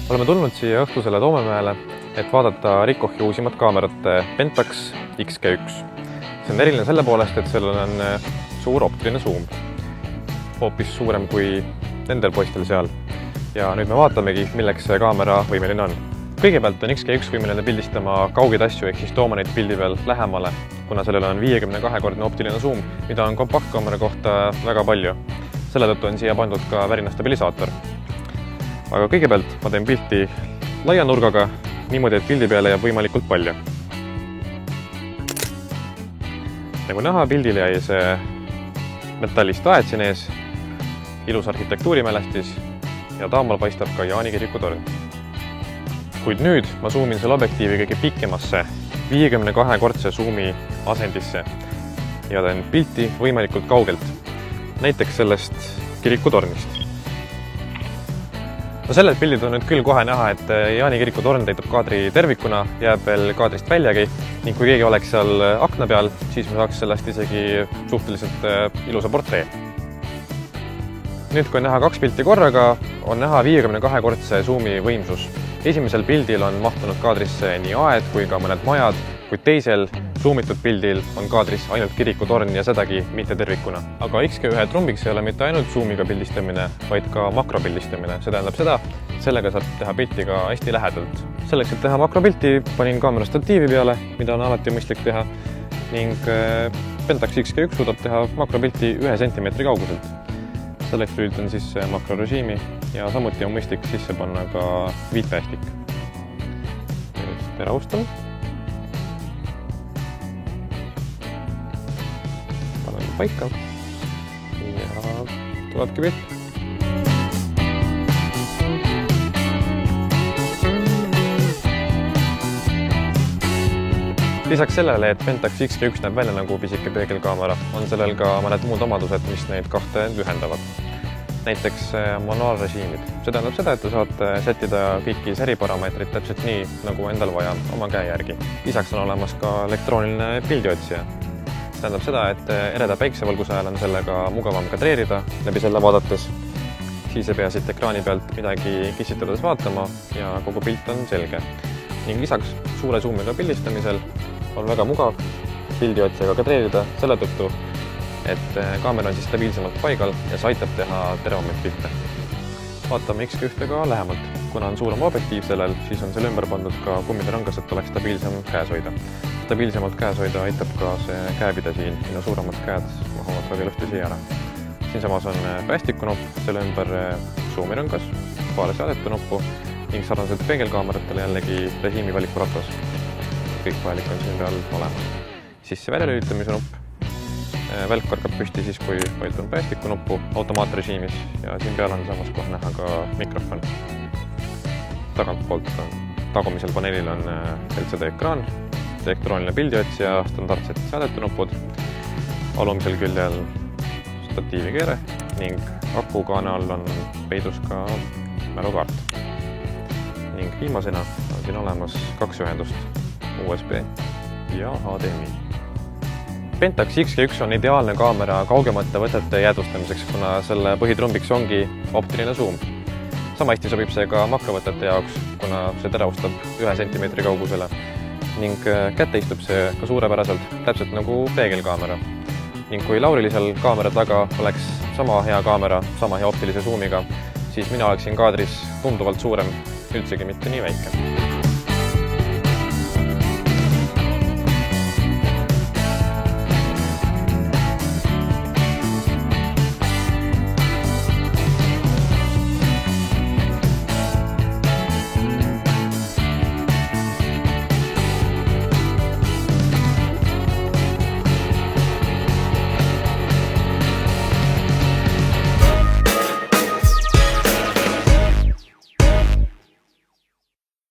Oleme tulnud siia õhtusele Toomemäele, et vaadata Ricohi uusimat kaamerat Pentax XG1. See on eriline selle poolest, et sellel on suur optiline suum, hoopis suurem kui nendel poistel seal. Ja nüüd me vaatamegi, milleks see kaamera võimeline on. Kõigepealt on XG1 võimeline pildistama kaugeid asju, ehk siis tooma neid pildi veel lähemale, kuna sellel on 52-kordne optiline suum, mida on kompaktkaamera kohta väga palju. Selle tõttu on siia pandud ka värina stabilisaator. Aga kõigepealt ma teen pilti laia nurgaga, niimoodi, et pildi peale jääb võimalikult palju. Nagu näha, pildil jäi see metallist aed siin ees, ilus arhitektuurimälestis ja taamal paistab ka Jaani kiriku torn. Kuid nüüd ma zoomin selle objektiivi kõige pikemasse 52-kordse suumi asendisse ja teen pilti võimalikult kaugelt, näiteks sellest kirikutornist. No sellelt pildid on nüüd küll kohe näha, et Jaani kiriku torn täitub kaadri tervikuna, jääb veel kaadrist väljagi ning kui keegi oleks seal akna peal, siis me saaks sellest isegi suhteliselt ilusa portree. Nüüd, kui on näha kaks pilti korraga, on näha 52-kordse suumi võimsus. Esimesel pildil on mahtunud kaadrisse nii aed kui ka mõned majad, kuid teisel zoomitud pildil on kaadris ainult kirikutorn ja sedagi mitte tervikuna. Aga XG1 trumbiks ei ole mitte ainult zoomiga pildistamine, vaid ka makropildistamine. See tähendab seda, sellega saab teha pilti ka hästi lähedalt. Selleks, et teha makropilti, panin kaamera statiivi peale, mida on alati mõistlik teha, ning Pentax XG1 suudab teha makropilti 1 sentimeetri kauguselt. Selleks lülitan sisse makrorežiimi ja samuti on mõistlik sisse panna ka viitpäestik. Teravustan. Panen paika ja tulebki pilt. Lisaks sellele, et Pentax XG1 näeb välja nagu pisike peegelkaamera, on sellel ka mõned muud omadused, mis neid kahte ühendavad. Näiteks manuaalrežiimid. See tähendab seda, et te saate sättida kõiki seriparameetrid täpselt nii, nagu endal vaja oma käe järgi. Lisaks on olemas ka elektrooniline pildiotsija. See tähendab seda, et ereda päiksevalguse ajal on sellega mugavam kadreerida läbi selle vaadates. Siis ei pea siit ekraani pealt midagi kissitades vaatama ja kogu pilt on selge. Ning lisaks suure zoomiga pildistamisel on väga mugav pildiotsjaga kadreerida selle tõttu, et kaamera on siis stabiilsemalt paigal ja see aitab teha teravamaid pilte. Vaatame XG1 ka lähemalt. Kuna on suurem objektiiv sellel, siis on selle ümber pandud ka kummirangas, et oleks stabiilsem käes hoida. Stabiilsemalt käes hoida aitab ka see käepide siin, mille suuremad käed mahavad väga ilusti siia ära. Siinsamas on päästikunupp, selle ümber zoomirangas, paar seadete nuppu ning sarnaselt peegelkaameratele jällegi režiimi valiku ratas. Kõik vajalik on siin peal olema. Sisse väljalülitamise nupp. Välk kargab püsti siis, kui vajutan päästikunuppu automaatrežiimis ja siin peal on samas kohe näha ka mikrofon. Tagantpoolt tagumisel paneelil on LCD-ekraan, elektrooniline pildiotsija, standardsed seadete nupud, alumisel küljel statiivikeere ning akukaane all on peidus ka mälukaart. Ning viimasena on siin olemas kaks ühendust, USB ja HDMI. Pentax XG1 on ideaalne kaamera kaugemate võtete jäädvustamiseks, kuna selle põhitrumbiks ongi optiline suum. Sama hästi sobib see ka makrovõtete jaoks, kuna see teravustab 1 sentimeetri kaugusele. Ning kätte istub see ka suurepäraselt, täpselt nagu peegelkaamera. Ning kui Laurilisel kaamera taga oleks sama hea kaamera, sama hea optilise suumiga, siis mina oleksin kaadris tunduvalt suurem, üldsegi mitte nii väike.